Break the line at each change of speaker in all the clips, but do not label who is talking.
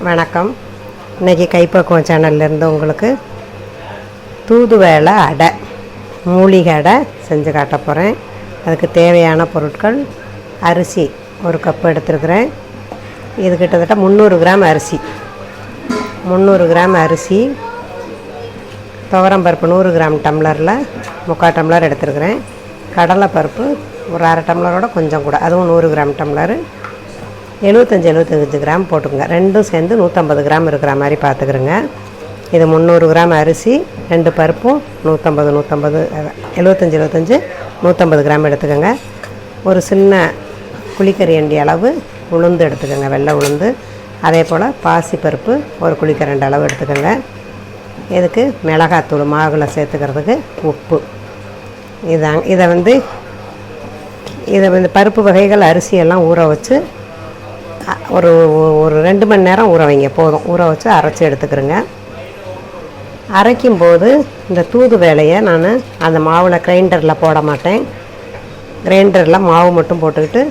வணக்கம். இன்றைக்கி கைப்பக்குவம் சேனல்லேருந்து உங்களுக்கு தூதுவளை அடை, மூலிகை அடை செஞ்சு காட்ட போகிறேன். அதுக்கு தேவையான பொருட்கள்: அரிசி 1 கப் எடுத்துருக்கிறேன். இது கிட்டத்தட்ட 300 கிராம் அரிசி. 300 கிராம் அரிசி. துவரம்பருப்பு 100 கிராம் டம்ளரில் 3/4 டம்ளர் எடுத்துருக்கிறேன். கடலைப்பருப்பு ஒரு அரை டம்ளரோட கொஞ்சம் கூட, அதுவும் 100 கிராம் டம்ளரு. 75 கிராம் போட்டுக்கோங்க. ரெண்டும் சேர்ந்து 150 கிராம் இருக்கிற மாதிரி பார்த்துக்கிறோங்க. இது 300 கிராம் அரிசி, 2 பருப்பும் 150 75 150 கிராம் எடுத்துக்கோங்க. ஒரு சின்ன குழிக்கரண்டி அளவு உளுந்து எடுத்துக்கோங்க, வெள்ளை உளுந்து. அதே போல் பாசிப்பருப்பு ஒரு குழிக்கரண்டி அளவு எடுத்துக்கோங்க. இதுக்கு மிளகாத்தூள், மாவில் சேர்த்துக்கிறதுக்கு உப்பு. இதை வந்து பருப்பு வகைகள் அரிசியெல்லாம் ஊற வச்சு ஒரு 2 மணி நேரம் ஊற வைங்க, போதும். ஊற வச்சு அரைச்சி எடுத்துக்கிறேங்க. அரைக்கும்போது இந்த தூதுவளையை நான் அந்த மாவில் கிரைண்டரில் போட மாட்டேன். கிரைண்டரில் மாவு மட்டும் போட்டுக்கிட்டு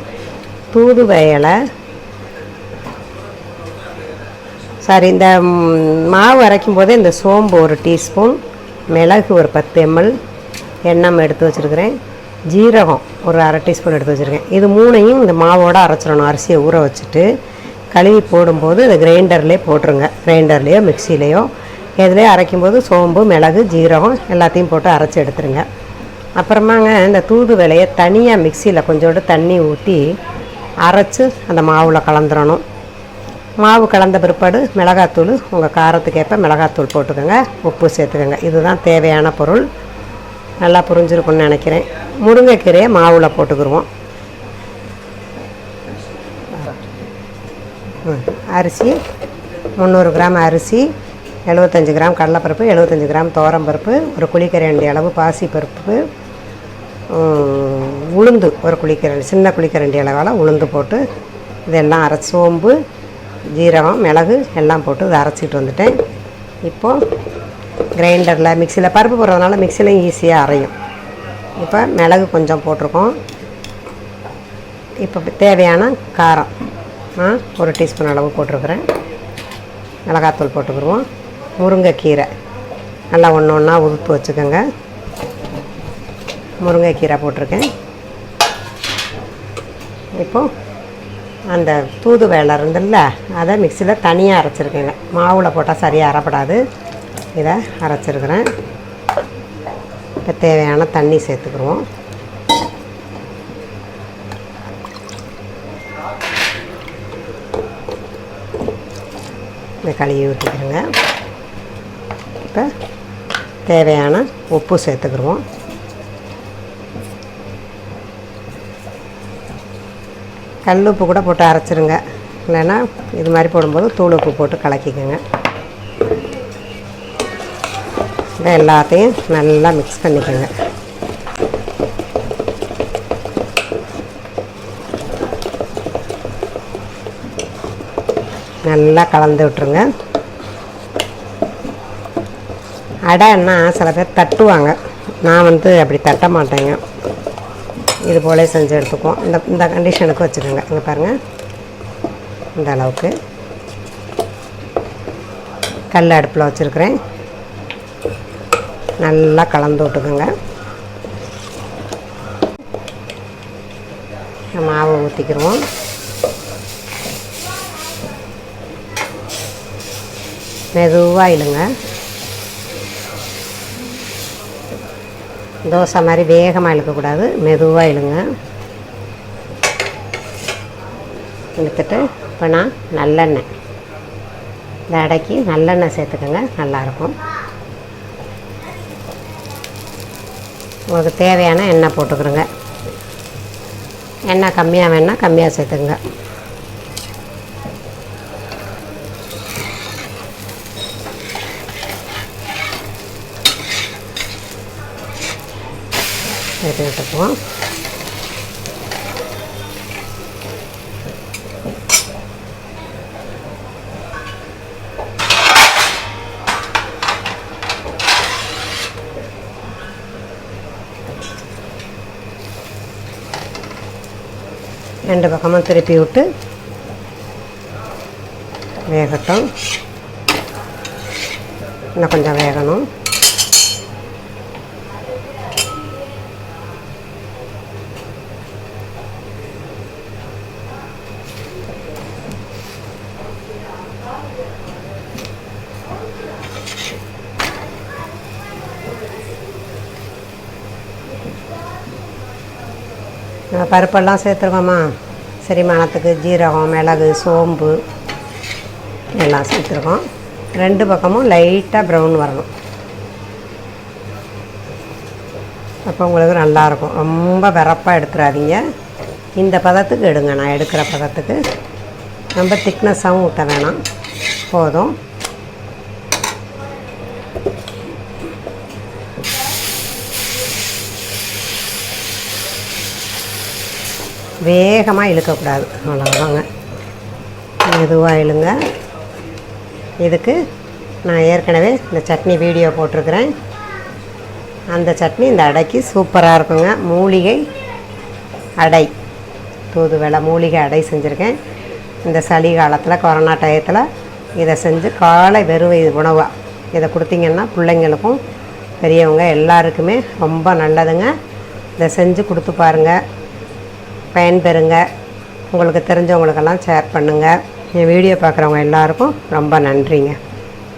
இந்த மாவு அரைக்கும் போதே இந்த சோம்பு 1 டீஸ்பூன், மிளகு ஒரு 10 ml எண்ணெய் எடுத்து வச்சுருக்கிறேன். ஜீரகம் ஒரு அரை டீஸ்பூன் எடுத்து வச்சுருக்கேன். இது 3ஐயும் இந்த மாவோடு அரைச்சிடணும். அரிசியை ஊற வச்சுட்டு கழுவி போடும்போது இதை கிரைண்டர்லேயே போட்டுருங்க. கிரைண்டர்லேயோ மிக்சிலேயோ எதுலேயோ அரைக்கும்போது சோம்பு, மிளகு, ஜீரகம் எல்லாத்தையும் போட்டு அரைச்சி எடுத்துருங்க. அப்புறமாங்க இந்த தூதுவளையை தனியாக மிக்சியில் கொஞ்சோண்டு தண்ணி ஊற்றி அரைச்சி அந்த மாவில் கலந்துடணும். மாவு கலந்த பிற்பாடு மிளகாத்தூள் உங்கள் காரத்துக்கேற்ப மிளகாத்தூள் போட்டுக்கோங்க, உப்பு சேர்த்துக்கோங்க. இதுதான் தேவையான பொருள். நல்லா புரிஞ்சிருக்குன்னு நினைக்கிறேன். முருங்கைக்கீரையை மாவில் போட்டுக்கிடுவோம். அரிசி 300 கிராம் அரிசி, 75 கிராம் கடலைப்பருப்பு, 75 கிராம் துவரம்பருப்பு, ஒரு குழிக்கரண்டி அளவு பாசிப்பருப்பு, உளுந்து ஒரு குழிக்கரண்டி, சின்ன குழிக்கரண்டி அளவால் உளுந்து போட்டு இதெல்லாம் அரைச்சி, சோம்பு, ஜீரகம், மிளகு எல்லாம் போட்டு இதை அரைச்சிட்டு வந்துட்டேன். இப்போது கிரைண்டரில் மிக்சியில் பருப்பு போடுறதுனால மிக்சிலையும் ஈஸியாக அரையும். இப்போ மிளகு கொஞ்சம் போட்டிருக்கோம். இப்போ தேவையான காரம் 1 டீஸ்பூன் அளவு போட்டிருக்கிறேன். மிளகாத்தூள் போட்டுக்கிடுவோம். முருங்கைக்கீரை நல்லா ஒன்றா உதுத்து வச்சுக்கோங்க. முருங்கைக்கீரை போட்டிருக்கேன். இப்போது அந்த தூதுவளை இருந்துல்ல, அதை மிக்சியில் தனியாக அரைச்சிருக்கேங்க. மாவில் போட்டால் சரியாக அரைப்படாது. இதை அரைச்சிருக்கிறேன். இப்போ தேவையான தண்ணி சேர்த்துக்குருவோம். இந்த கழுவி ஊற்றிக்கிறோங்க. இப்போ தேவையான உப்பு சேர்த்துக்குருவோம். கல் உப்பு கூட போட்டு அரைச்சிருங்க, இல்லைன்னா இது மாதிரி போடும்போது தூள் உப்பு போட்டு கலக்கிக்கோங்க. இதை எல்லாத்தையும் நல்லா மிக்ஸ் பண்ணிக்கோங்க. நல்லா கலந்து விட்டுருங்க. அடைன்னா சில பேர் தட்டுவாங்க, நான் அப்படி தட்ட மாட்டேங்க. இது போல செஞ்சு எடுத்துக்குவோம். இந்த கண்டிஷனுக்கு வச்சுக்கோங்க. இங்கே பாருங்கள், இந்த அளவுக்கு கல் அடுப்பில் வச்சுருக்கிறேன். நல்லா கலந்து விட்டுக்கோங்க. மாவை ஊற்றிக்கிடுவோம். மெதுவாக இழுங்க. தோசை மாதிரி வேகமாக இழுக்கக்கூடாது, மெதுவாக இழுங்க. இழுத்துட்டு இப்போ நான் நல்லெண்ணெய், இந்த அடைக்கி நல்லெண்ணெய் சேர்த்துக்கோங்க, நல்லாயிருக்கும். உங்களுக்கு தேவையான எண்ணெய் போட்டுக்கிறோங்க. எண்ணெய் கம்மியாக வேணால் கம்மியாக சேர்த்துங்க. சேர்த்து விட்டுக்குவோம். ரெண்டு பக்கமும் திருப்பி விட்டு வேகட்டும், இன்னும் கொஞ்சம் வேகணும். பருப்பெல்லாம் சேர்த்துருக்கோமா, செரிமானத்துக்கு ஜீரகம், மிளகு, சோம்பு எல்லாம் சேர்த்துருக்கோம். 2 பக்கமும் லைட்டாக ப்ரௌன் வரணும். அப்போ உங்களுக்கு நல்லாயிருக்கும். ரொம்ப வெறப்பாக எடுத்துடாதீங்க. இந்த பதத்துக்கு எடுங்க. நான் எடுக்கிற பதத்துக்கு ரொம்ப திக்னஸாகவும் ஊற்ற வேணாம், போதும். வேகமாக இழுக்கக்கூடாது, அவ்வளோதாங்க. மெதுவாக இழுங்க. இதுக்கு நான் ஏற்கனவே இந்த சட்னி வீடியோ போட்டிருக்கிறேன். அந்த சட்னி இந்த அடைக்கு சூப்பராக இருக்குங்க. மூலிகை அடை, தூதுவளை மூலிகை அடை செஞ்சுருக்கேன். இந்த சளி காலத்தில், கொரோனா டயத்தில் இதை செஞ்சு காலை வெறும் உணவாக இதை கொடுத்தீங்கன்னா பிள்ளைங்களுக்கும் பெரியவங்க எல்லாருக்குமே ரொம்ப நல்லதுங்க. இதை செஞ்சு கொடுத்து பாருங்கள், பயன்பெறுங்க. உங்களுக்கு தெரிஞ்சவங்களுக்கெல்லாம் ஷேர் பண்ணுங்கள். என் வீடியோ பார்க்குறவங்க எல்லாருக்கும் ரொம்ப நன்றிங்க.